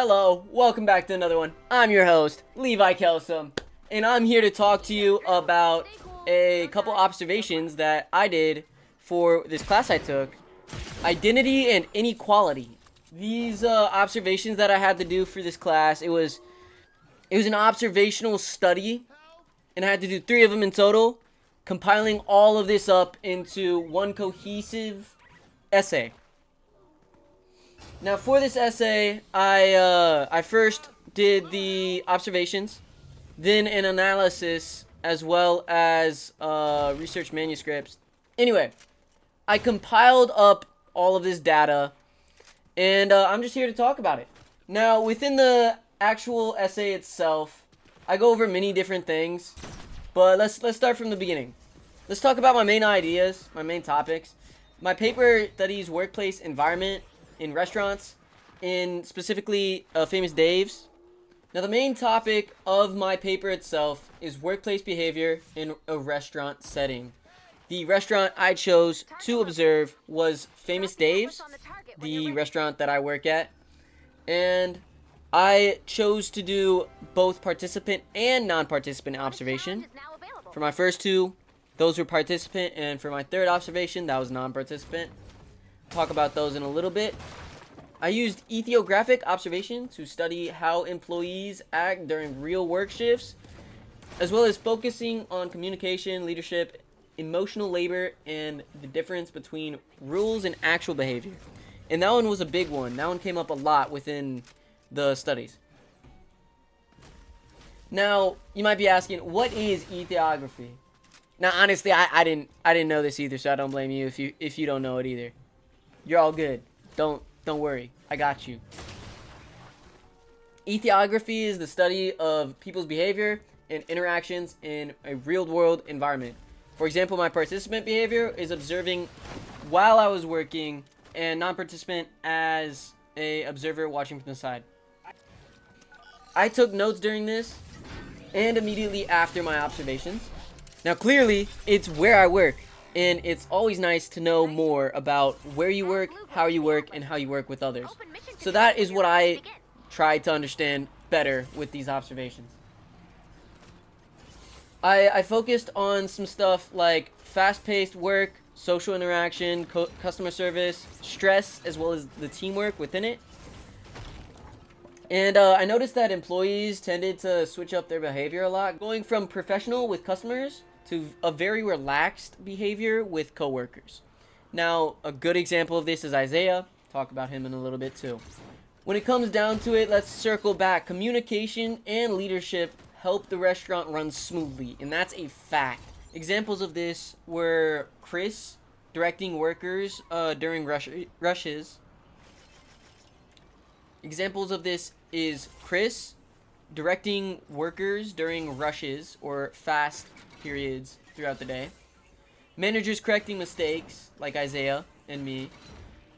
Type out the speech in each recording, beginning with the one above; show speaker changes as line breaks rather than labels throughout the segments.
Hello, welcome back to another one. I'm your host, Levi Kelsum, and I'm here to talk to you about a couple observations that I did for this class I took, Identity and Inequality. These observations that I had to do for this class, it was an observational study, and I had to do 3 of them in total, compiling all of this up into one cohesive essay. Now, for this essay, I first did the observations, then an analysis, as well as research manuscripts. Anyway, I compiled up all of this data, and I'm just here to talk about it. Now, within the actual essay itself, I go over many different things, but let's start from the beginning. Let's talk about my main ideas, my main topics. My paper studies workplace environment in restaurants, in specifically Famous Dave's. Now, the main topic of my paper itself is workplace behavior in a restaurant setting. The restaurant I chose to observe was Famous Dave's, the restaurant that I work at, and I chose to do both participant and non-participant observation. For my first two, those were participant, and for my third observation, that was non-participant. Talk about those in a little bit. I used ethnographic observation to study how employees act during real work shifts, as well as focusing on communication, leadership, emotional labor, and the difference between rules and actual behavior. And that one was a big one. That one came up a lot within the studies. Now, you might be asking, what is ethnography? Now, honestly, I didn't know this either, so I don't blame you if you don't know it either. You're all good. Don't worry, I got you. Ethnography is the study of people's behavior and interactions in a real-world environment. For example, my participant behavior is observing while I was working, and non-participant as a observer watching from the side. I took notes during this and immediately after my observations. Now, clearly, it's where I work, and it's always nice to know more about where you work, how you work, and how you work with others. So that is what I tried to understand better with these observations. I focused on some stuff like fast-paced work, social interaction, customer service, stress, as well as the teamwork within it. And I noticed that employees tended to switch up their behavior a lot, going from professional with customers to a very relaxed behavior with coworkers. Now, a good example of this is Isaiah. Talk about him in a little bit too. When it comes down to it, let's circle back. Communication and leadership help the restaurant run smoothly, and that's a fact. Examples of this were Chris directing workers during rushes. Examples of this is Chris directing workers during rushes or fast periods throughout the day. Managers correcting mistakes, like Isaiah and me.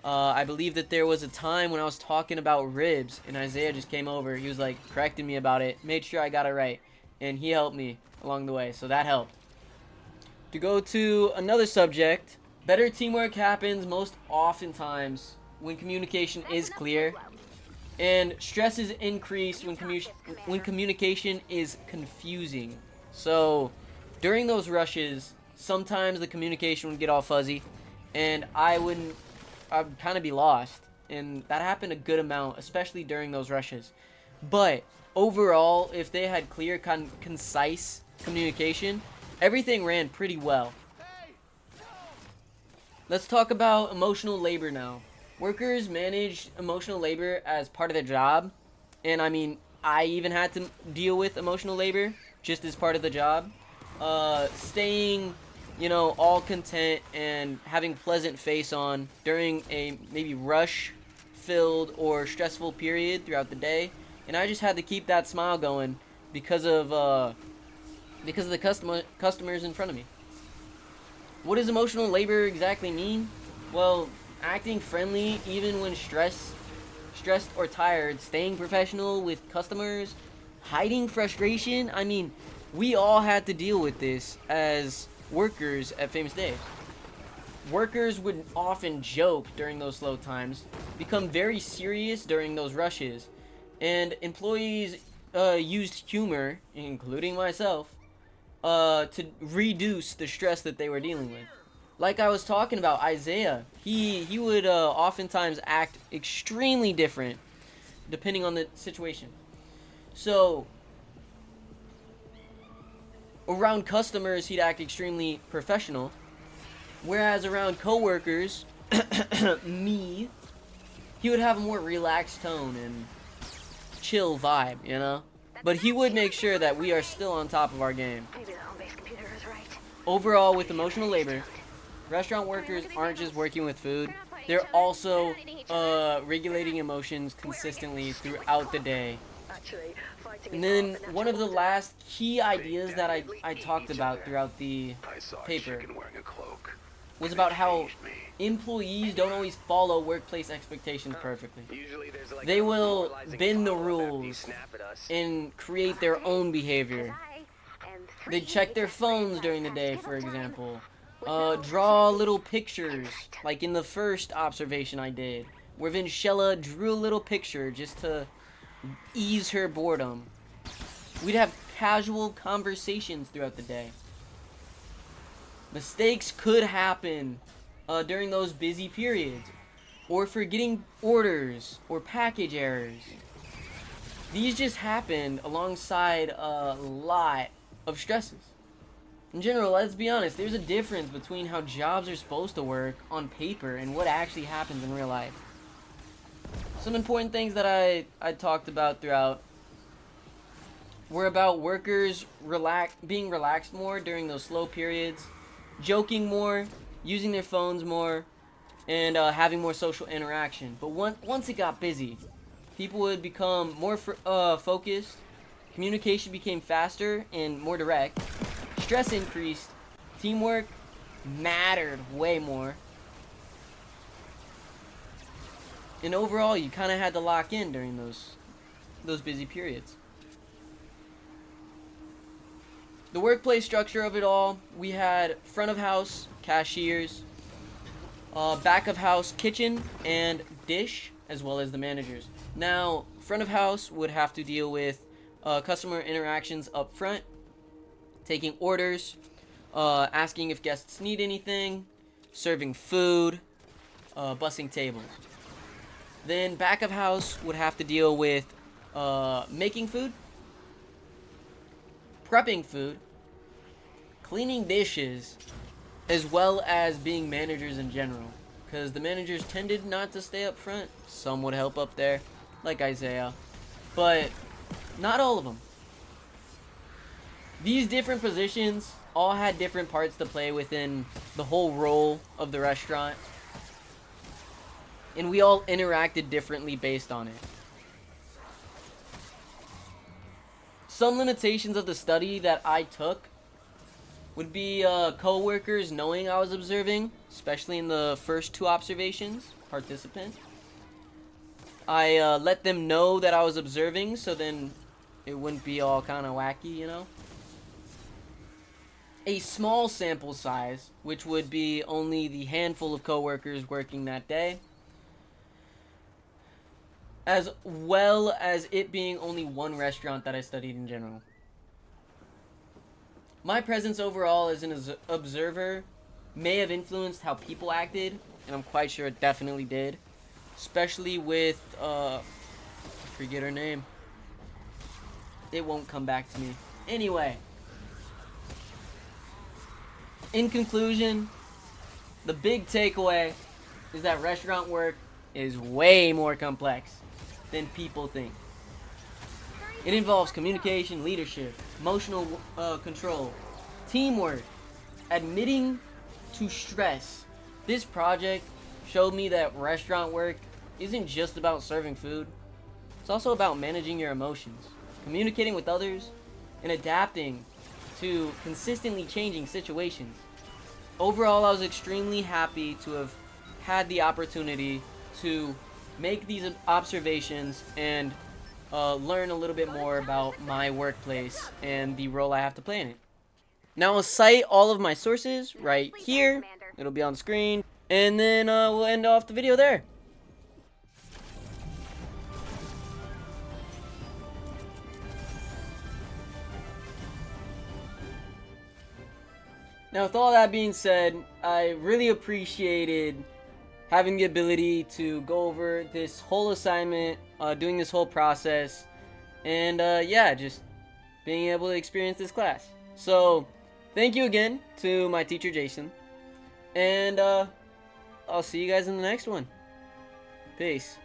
I believe that there was a time when I was talking about ribs, and Isaiah just came over. He was like correcting me about it, made sure I got it right, and he helped me along the way, so that helped. To go to another subject, better teamwork happens most oftentimes when communication is clear, and stress is increased when communication is confusing. So, during those rushes, sometimes the communication would get all fuzzy, and I'd kind of be lost. And that happened a good amount, especially during those rushes. But overall, if they had clear, concise communication, everything ran pretty well. Let's talk about emotional labor now. Workers manage emotional labor as part of their job. And I mean, I even had to deal with emotional labor just as part of the job. Staying, all content and having pleasant face on during a maybe rush-filled or stressful period throughout the day. And I just had to keep that smile going because of the customers in front of me. What does emotional labor exactly mean? Well, acting friendly even when stressed or tired, staying professional with customers, hiding frustration. I mean, we all had to deal with this as workers at Famous Dave's. Workers would often joke during those slow times, become very serious during those rushes, And employees used humor, including myself, to reduce the stress that they were dealing with. Like I was talking about, Isaiah, he would oftentimes act extremely different depending on the situation. So around customers, he'd act extremely professional, whereas around coworkers, me, he would have a more relaxed tone and chill vibe, you know? But he would make sure that we are still on top of our game. Overall, with emotional labor, restaurant workers aren't just working with food, they're also regulating emotions consistently throughout the day. And then one of the last key ideas that I talked about throughout the paper was about how employees don't always follow workplace expectations perfectly. They will bend the rules and create their own behavior. They check their phones during the day, for example. Draw little pictures, like in the first observation I did, where Vinchella drew a little picture just to ease her boredom. We'd have casual conversations throughout the day. Mistakes could happen during those busy periods, or forgetting orders or package errors. These just happened alongside a lot of stresses. In general, let's be honest, there's a difference between how jobs are supposed to work on paper and what actually happens in real life. Some important things that I talked about throughout were about workers being relaxed more during those slow periods, joking more, using their phones more, and having more social interaction. But once it got busy, people would become more focused, communication became faster and more direct, stress increased, teamwork mattered way more, and overall you kind of had to lock in during those busy periods. The workplace structure of it all, we had front of house, cashiers, back of house, kitchen, and dish, as well as the managers. Now, front of house would have to deal with customer interactions up front, taking orders, asking if guests need anything, serving food, bussing tables. Then back of house would have to deal with making food, prepping food, cleaning dishes, as well as being managers in general. Because the managers tended not to stay up front. Some would help up there, like Isaiah. But not all of them. These different positions all had different parts to play within the whole role of the restaurant. And we all interacted differently based on it. Some limitations of the study that I took would be co-workers knowing I was observing, especially in the first two observations, participant. I let them know that I was observing, so then it wouldn't be all kind of wacky, you know? A small sample size, which would be only the handful of co-workers working that day, as well as it being only one restaurant that I studied in general. My presence overall as an observer may have influenced how people acted, and I'm quite sure it definitely did. Especially with, I forget her name. It won't come back to me. Anyway. In conclusion, the big takeaway is that restaurant work is way more complex than people think. It involves communication, leadership, emotional control, teamwork, admitting to stress. This project showed me that restaurant work isn't just about serving food. It's also about managing your emotions, communicating with others, and adapting to consistently changing situations. Overall, I was extremely happy to have had the opportunity to make these observations and learn a little bit more about my workplace and the role I have to play in it. Now I'll cite all of my sources right here. It'll be on the screen. And then we'll end off the video there. Now, with all that being said, I really appreciated having the ability to go over this whole assignment, doing this whole process, and yeah, just being able to experience this class. So, thank you again to my teacher, Jason, and I'll see you guys in the next one. Peace.